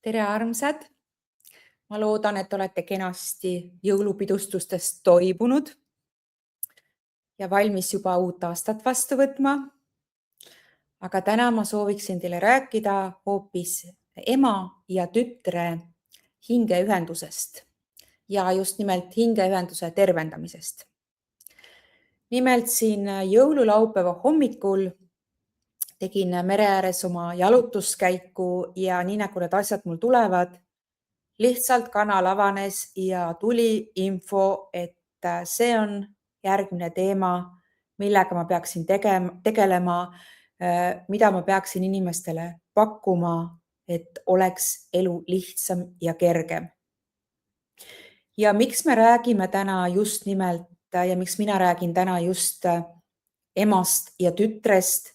Tere armsad! Ma loodan, et olete kenasti jõulupidustustest toibunud ja valmis juba uut aastat vastu võtma. Aga täna ma sooviksin teile rääkida hoopis ema ja tütre hingeühendusest ja just nimelt hingeühenduse tervendamisest. Nimelt siin jõululaupäeva hommikul tegin mere ääres oma jalutuskäiku ja nii nagu need asjad mul tulevad, lihtsalt kanal avanes ja tuli info, et see on järgmine teema, millega ma peaksin tegelema, mida ma peaksin inimestele pakkuma, et oleks elu lihtsam ja kergem. Ja miks me räägime täna just nimelt ja miks mina räägin täna just emast ja tütrest,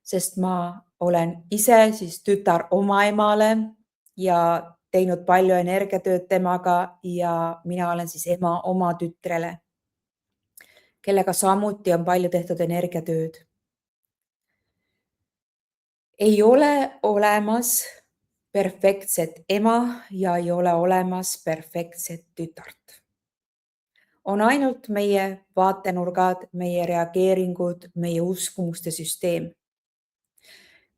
sest ma olen ise siis tütar oma emale ja teinud palju energiatööd temaga ja mina olen siis ema oma tütrele, kellega samuti on palju tehtud energiatööd. Ei ole olemas perfektset ema ja ei ole olemas perfektset tütart. On ainult meie vaatenurgad, meie reageeringud, meie uskumuste süsteem.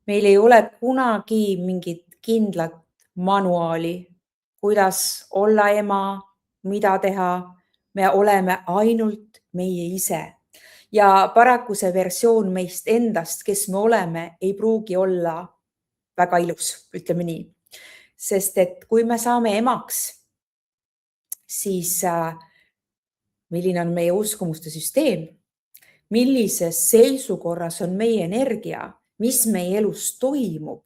Meil ei ole kunagi mingit kindlat manuaali, kuidas olla ema, mida teha. Me oleme ainult meie ise. Ja paraku see versioon meist endast, kes me oleme, ei pruugi olla väga ilus, ütleme nii. Sest et kui me saame emaks, siis milline on meie uskumuste süsteem, millises seisukorras on meie energia, mis meie elus toimub,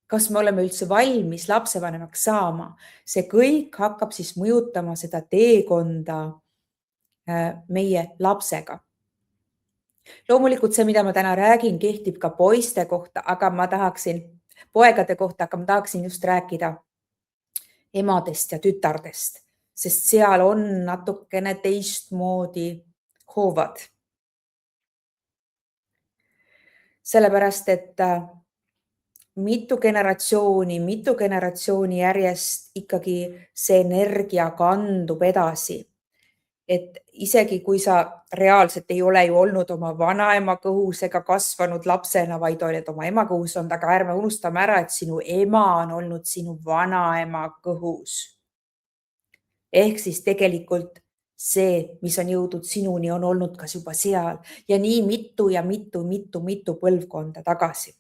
kas me oleme üldse valmis lapsevanemaks saama, see kõik hakkab siis mõjutama seda teekonda meie lapsega. Loomulikult see, mida ma täna räägin, kehtib ka poiste kohta, poegade kohta, aga ma tahaksin just rääkida emadest ja tütardest, sest seal on natukene teistmoodi hoovad. Sellepärast, et mitu generatsiooni järjest ikkagi see energia kandub edasi. Et isegi kui sa reaalselt ei ole ju olnud oma vanaema kõhus ega kasvanud lapsena, vaid oled oma ema kõhus olnud, aga ärme unustame ära, et sinu ema on olnud sinu vanaema kõhus. Ehk siis tegelikult see, mis on jõudnud sinuni, on olnud kas juba seal ja nii mitu põlvkonda tagasi.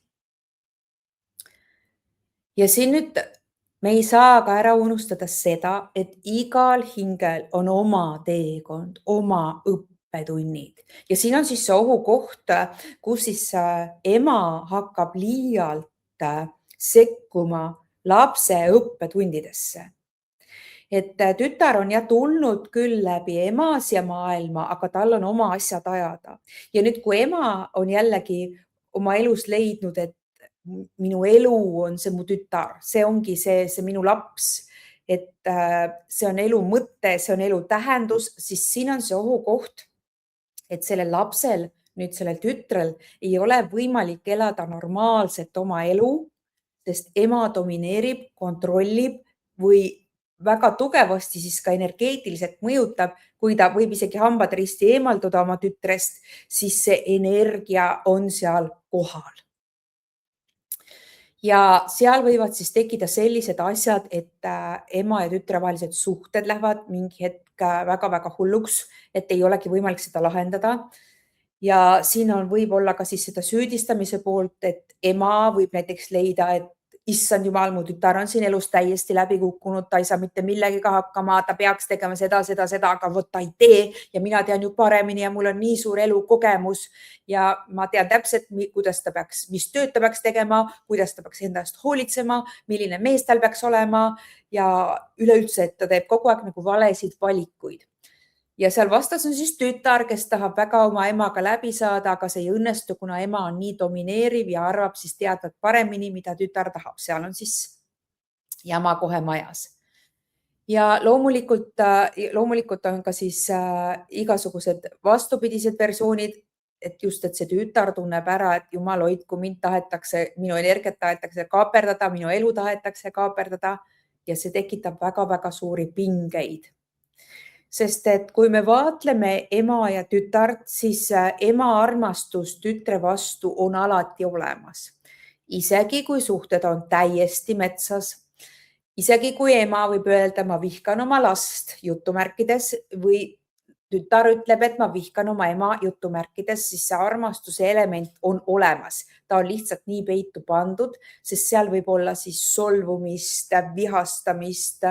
Ja siin nüüd me ei saa ka ära unustada seda, et igal hingel on oma teekond, oma õppetunnid. Ja siin on siis see ohukoht, kus siis ema hakkab liialt sekkuma lapse õppetundidesse. Et tütar on tulnud küll läbi emasia maailma, aga tal on oma asjad ajada. Ja nüüd, kui ema on jällegi oma elus leidnud, et minu elu on see mu tütar, see ongi see minu laps, et see on elu mõte, see on elu tähendus, siis siin on see ohukoht, et sellel lapsel, nüüd sellel tütrel ei ole võimalik elada normaalselt oma elu, sest ema domineerib, kontrollib või väga tugevasti siis ka energeetiliselt mõjutab, kui ta võib isegi hambad risti eemalduda oma tütrest, siis see energia on seal kohal. Ja seal võivad siis tekkida sellised asjad, et ema ja tütre vahelised suhted lähevad mingi hetk väga-väga hulluks, et ei olegi võimalik seda lahendada. Ja siin on võib-olla ka siis seda süüdistamise poolt, et ema võib näiteks leida, et issand jumal, mu tütar on siin elus täiesti läbi kukkunud, ta ei saa mitte millegiga hakkama, ta peaks tegema seda, aga vot ta ei tee ja mina tean ju paremini ja mul on nii suur elukogemus ja ma tean täpselt, mis tööd ta peaks tegema, kuidas ta peaks enda eest hoolitsema, milline mees tal peaks olema ja üleüldse, et ta teeb kogu aeg nagu valesid valikuid. Ja seal vastas on siis tütar, kes tahab väga oma emaga läbi saada, aga see ei õnnestu, kuna ema on nii domineeriv ja arvab siis teadvat paremini, mida tütar tahab. Seal on siis jama kohe majas. Ja loomulikult on ka siis igasugused vastupidised versioonid, et just, et see tütar tunneb ära, et jumal hoidku, mind tahetakse, minu energiat tahetakse kaaperdada, minu elu tahetakse kaaperdada ja see tekitab väga-väga suuri pingeid. Sest et kui me vaatleme ema ja tütart, siis ema armastus tütre vastu on alati olemas. Isegi kui suhted on täiesti metsas, isegi kui ema võib öelda, ma vihkan oma last jutumärkides või tütar ütleb, et ma vihkan oma ema jutumärkides, siis see armastuse element on olemas. Ta on lihtsalt nii peitu pandud, sest seal võib olla siis solvumist, vihastamist,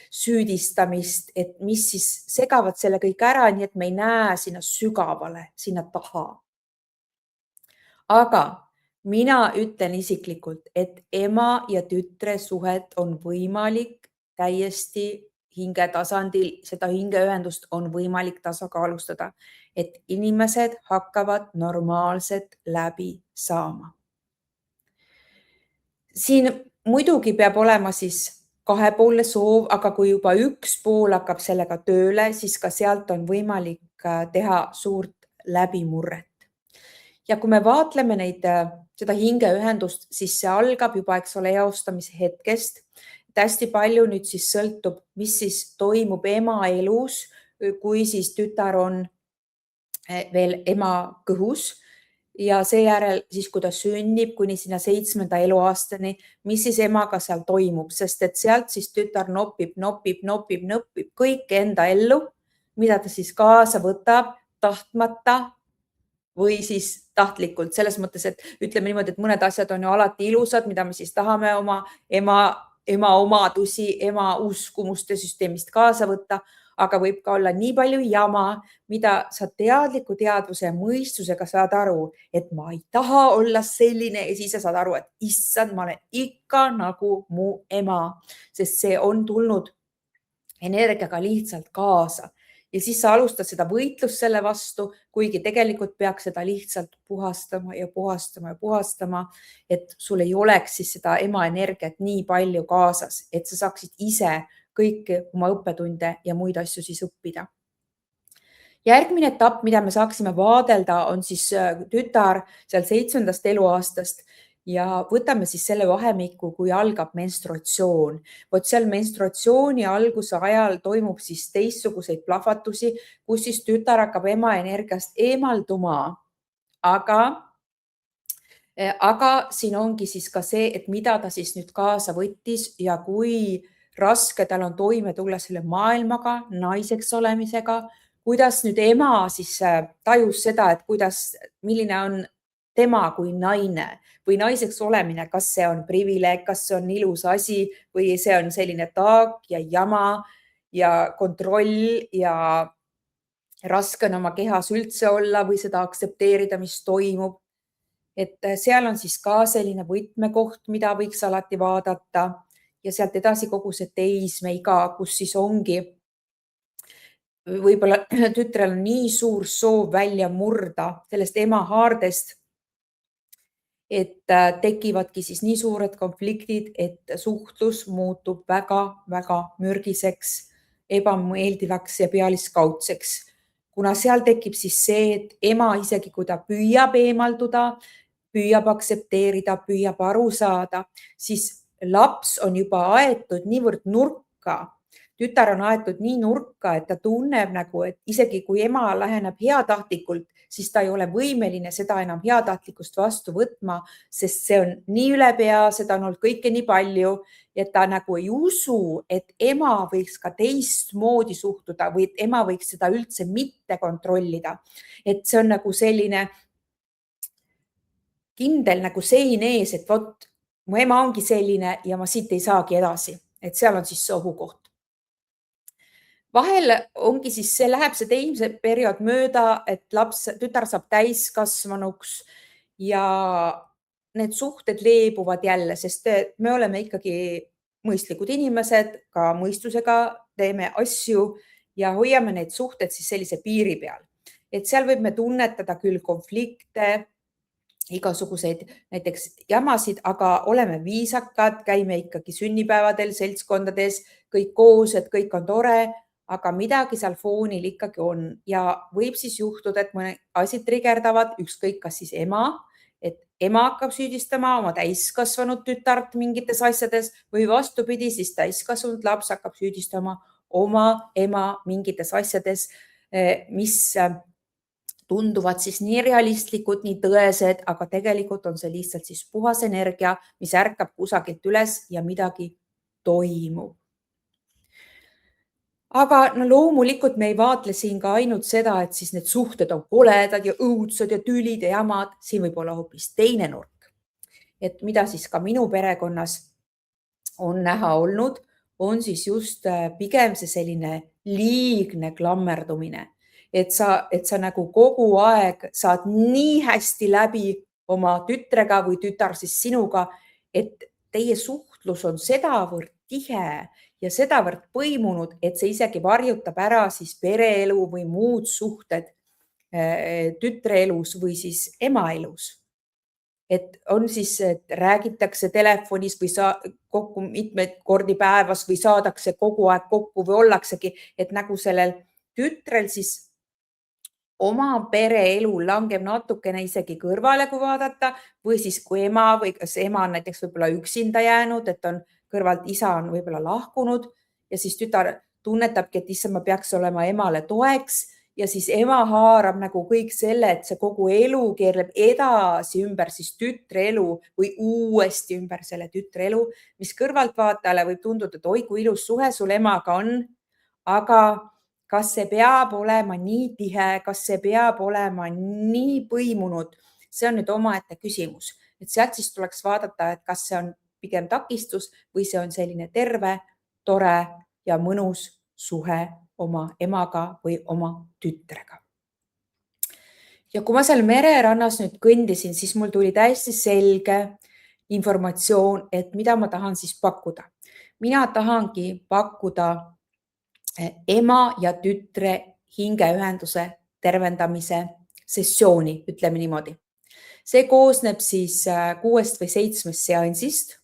süüdistamist, et mis siis segavad selle kõik ära, nii et me ei näe sinna sügavale, sinna taha. Aga mina ütlen isiklikult, et ema ja tütre suhet on võimalik täiesti hingetasandil, seda hingeühendust on võimalik tasakaalustada, et inimesed hakkavad normaalselt läbi saama. Siin muidugi peab olema siis kahepoolne soov, aga kui juba üks pool hakkab sellega tööle, siis ka sealt on võimalik teha suurt läbimurret. Ja kui me vaatleme seda hingeühendust, siis see algab juba, eks ole, eostamise hetkest. Hästi palju nüüd siis sõltub, mis siis toimub ema elus, kui siis tütar on veel ema kõhus ja seejärel siis, kui ta sünnib kuni sinna 7. eluaastani, mis siis emaga seal toimub, sest et sealt siis tütar nopib kõike enda ellu, mida ta siis kaasa võtab tahtmata või siis tahtlikult. Selles mõttes, et ütleme niimoodi, et mõned asjad on ju alati ilusad, mida me siis tahame oma ema omadusi, ema uskumuste süsteemist kaasa võtta, aga võib ka olla nii palju jama, mida sa teadliku teadvuse ja mõistusega saad aru, et ma ei taha olla selline ja siis sa saad aru, et issand, ma olen ikka nagu mu ema, sest see on tulnud energiaga lihtsalt kaasa. Ja siis sa alustad seda võitlust selle vastu, kuigi tegelikult peaks seda lihtsalt puhastama ja puhastama ja puhastama, et sul ei oleks siis seda ema energiat nii palju kaasas, et sa saaksid ise kõiki oma õppetunde ja muid asju siis õppida. Järgmine etapp, mida me saaksime vaadelda, on siis tütar seal 7. eluaastast ja võtame siis selle vahemikku, kui algab menstruatsioon. Vot seal menstruatsiooni alguse ajal toimub siis teistsuguseid plahvatusi, kus siis tütar hakkab ema energiast eemalduma. Aga siin ongi siis ka see, et mida ta siis nüüd kaasa võttis ja kui raske tal on toime tulla selle maailmaga, naiseks olemisega, kuidas nüüd ema siis tajus seda, et milline on tema kui naine või naiseks olemine, kas see on privileeg, kas see on ilus asi või see on selline taak ja jama ja kontroll ja raske on oma kehas üldse olla või seda aktsepteerida, mis toimub. Et seal on siis ka selline võtmekoht, mida võiks alati vaadata ja sealt edasi kogu see teismeiga, kus siis ongi võib-olla tütrel on nii suur soov välja murda sellest ema haardest, et tekivadki siis nii suured konfliktid, et suhtlus muutub väga-väga mürgiseks, ebameeldivaks ja pealiskaudseks. Kuna seal tekib siis see, et ema isegi kui ta püüab eemalduda, püüab aktsepteerida, püüab aru saada, siis laps on juba aetud niivõrd nurka. Tütar on aetud nii nurka, et ta tunneb nagu, et isegi kui ema läheneb heatahtlikult, siis ta ei ole võimeline seda enam heatahtlikkust vastu võtma, sest see on nii üle pea, seda on olnud kõike nii palju, et ta nagu ei usu, et ema võiks ka teistmoodi suhtuda või et ema võiks seda üldse mitte kontrollida. Et see on nagu selline kindel nagu sein ees, et vot, mu ema ongi selline ja ma siit ei saagi edasi, et seal on siis see ohukoht. Vahel ongi siis see, läheb see teise periood mööda, et tütar saab täiskasvanuks ja need suhted leebuvad jälle, sest me oleme ikkagi mõistlikud inimesed, ka mõistusega teeme asju ja hoiame need suhted siis sellise piiri peal. Et seal võib me tunnetada küll konflikte, igasuguseid näiteks jamasid, aga oleme viisakad, käime ikkagi sünnipäevadel, seltskondades, kõik koos, et kõik on tore. aga midagi seal foonil ikkagi on ja võib siis juhtuda, et mõne asi trigerdavad, ükskõik kas siis ema, et ema hakkab süüdistama oma täiskasvanud tütart mingites asjades või vastupidi, siis täiskasvanud laps hakkab süüdistama oma ema mingites asjades, mis tunduvad siis nii realistlikud, nii tõesed, aga tegelikult on see lihtsalt siis puhas energia, mis ärkab kusagilt üles ja midagi toimub. Aga no loomulikult me ei vaatle siin ka ainult seda, et siis need suhted on koledad ja õudsad ja tülid ja jamad. Siin võib olla hoopis teine nurk. Et mida siis ka minu perekonnas on näha olnud, on siis just pigem see selline liigne klammerdumine. Et sa nagu kogu aeg saad nii hästi läbi oma tütrega või tütar siis sinuga, et teie suhtlus on sedavõrd tihe ja sedavõrd põimunud, et see isegi varjutab ära siis pereelu või muud suhted tütre elus või siis ema elus. Et on siis, et räägitakse telefonis või kokku mitmeid kordi päevas või saadakse kogu aeg kokku või ollaksegi, et nagu sellel tütrel siis oma pereelu langeb natukene isegi kõrvale, kui vaadata, või siis kui ema või kas ema on näiteks võib-olla üksinda jäänud, et on kõrvalt isa on võib-olla lahkunud ja siis tütar tunnetabki, et issand, ma peaks olema emale toeks ja siis ema haarab nagu kõik selle, et see kogu elu keerleb edasi ümber siis tütre elu või uuesti ümber selle tütre elu, mis kõrvaltvaatajale võib tunduda, et oi, kui ilus suhe sul emaga on, aga kas see peab olema nii tihe, kas see peab olema nii põimunud, see on nüüd omaette küsimus. Et sealt siis tuleks vaadata, et kas see on pigem takistus või see on selline terve, tore ja mõnus suhe oma emaga või oma tütrega. Ja kui ma seal mererannas nüüd kõndisin, siis mul tuli täiesti selge informatsioon, et mida ma tahan siis pakkuda. Mina tahangi pakkuda ema ja tütre hingeühenduse tervendamise sessiooni, ütleme niimoodi. See koosneb siis 6 või 7 seansist,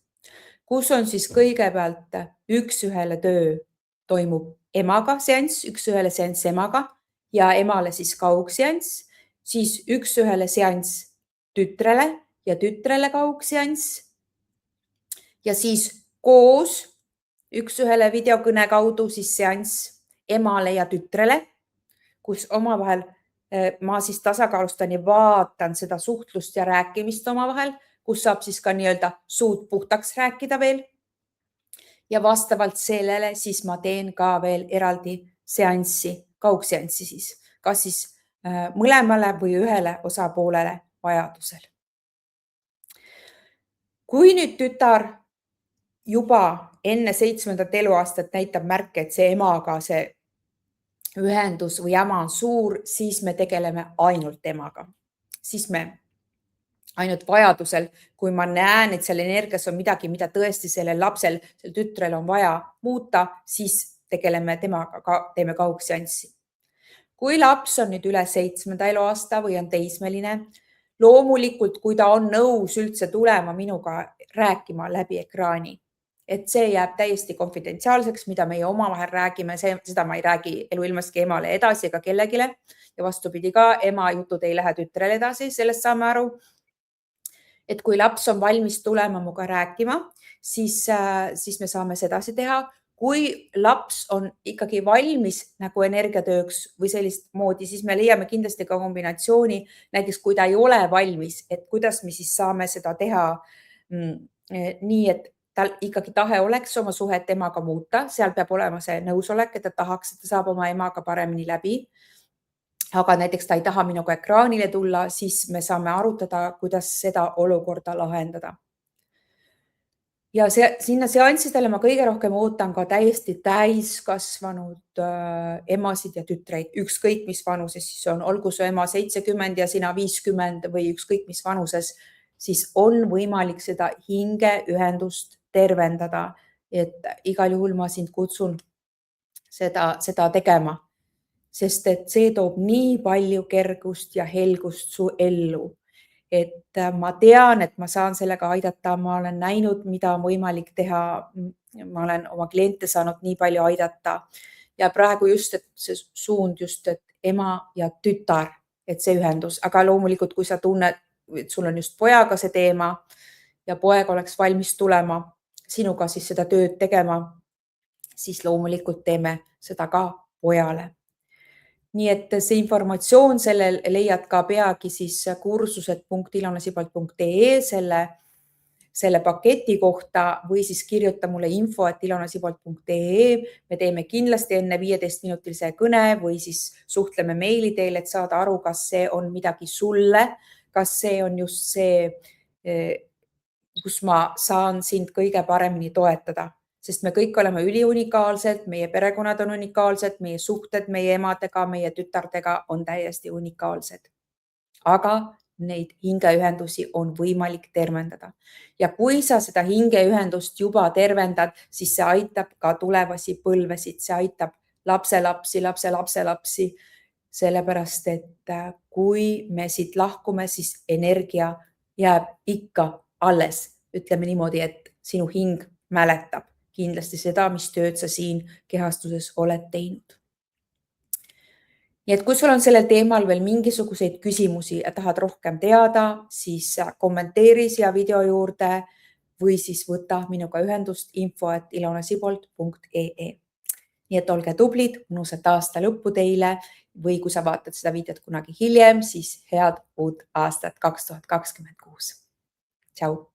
kus on siis kõigepealt üks-ühele töö toimub emaga seanss, üks-ühele seanss emaga ja emale siis kaugseanss, siis üks-ühele seanss tütrele ja tütrele kaugseanss ja siis koos üks-ühele videokõne kaudu siis seanss emale ja tütrele, kus omavahel ma siis tasakaalustan ja vaatan seda suhtlust ja rääkimist omavahel, kus saab siis ka nii-öelda suud puhtaks rääkida veel. Ja vastavalt sellele siis ma teen ka veel eraldi seanssi, kaugseanssi siis, kas siis mõlemale või ühele osapoolele vajadusel. Kui nüüd tütar juba enne 7. eluaastat näitab märke, et see emaga see ühendus või jama on suur, siis me tegeleme ainult emaga. Siis me ainult vajadusel, kui ma näen, et seal energias on midagi, mida tõesti sellel lapsel, sellel tütrel on vaja muuta, siis tegeleme temaga, teeme kaugseanssi. Kui laps on nüüd üle 7. eluaasta või on teismeline, loomulikult, kui ta on nõus üldse tulema minuga rääkima läbi ekraani, et see jääb täiesti konfidentsiaalseks, mida meie omavahel räägime, seda ma ei räägi eluilmaski emale edasi ega kellegile ja vastupidi ka, ema jutud ei lähe tütrele edasi, sellest saame aru. Et kui laps on valmis tulema muga rääkima, siis me saame sedasi teha. Kui laps on ikkagi valmis nagu energiatööks või sellist moodi, siis me leiame kindlasti ka kombinatsiooni. Näiteks kui ta ei ole valmis, et kuidas me siis saame seda teha nii, et tal ikkagi tahe oleks oma suhet emaga muuta. Seal peab olema see nõusolek, et ta tahaks, et ta saab oma emaga paremini läbi. Aga näiteks ta ei taha minuga ekraanile tulla, siis me saame arutada, kuidas seda olukorda lahendada. Ja sinna seanssidele ma kõige rohkem ootan ka täiesti täiskasvanud emasid ja tütreid, ükskõik mis vanuses siis on, olgu su ema 70 ja sina 50 või ükskõik mis vanuses, siis on võimalik seda hingeühendust tervendada, et igal juhul ma sind kutsun seda tegema, sest et see toob nii palju kergust ja helgust su ellu. Et ma tean, et ma saan sellega aidata, ma olen näinud, mida on võimalik teha. Ma olen oma kliente saanud nii palju aidata ja praegu just, et see suund just, et ema ja tütar, et see ühendus, aga loomulikult, kui sa tunned, et sul on just pojaga see teema ja poeg oleks valmis tulema sinuga siis seda tööd tegema, siis loomulikult teeme seda ka pojale. Nii et see informatsioon sellel leiad ka peagi siis kursused.ilonasibalt.ee selle paketi kohta või siis kirjuta mulle info@ilonasibalt.ee. Me teeme kindlasti enne 15-minutilise kõne või siis suhtleme meili teel, et saada aru, kas see on midagi sulle, kas see on just see, kus ma saan sind kõige paremini toetada. Sest me kõik oleme üliunikaalsed, meie perekonnad on unikaalsed, meie suhted meie emadega, meie tütardega on täiesti unikaalsed. Aga neid hingeühendusi on võimalik tervendada. Ja kui sa seda hingeühendust juba tervendad, siis see aitab ka tulevasi põlvesid, see aitab lapselapsi, lapselapselapsi, sellepärast et kui me siit lahkume, siis energia jääb ikka alles. Ütleme niimoodi, et sinu hing mäletab kindlasti seda, mis tööd sa siin kehastuses oled teinud. Nii et kui sul on sellel teemal veel mingisuguseid küsimusi ja tahad rohkem teada, siis kommenteeri siia video juurde või siis võta minuga ühendust info@ilonasibolt.ee. Nii et olge tublid, mõnusat aasta lõppu teile või kui sa vaatad seda videot kunagi hiljem, siis head uut aastat 2026. Tšau!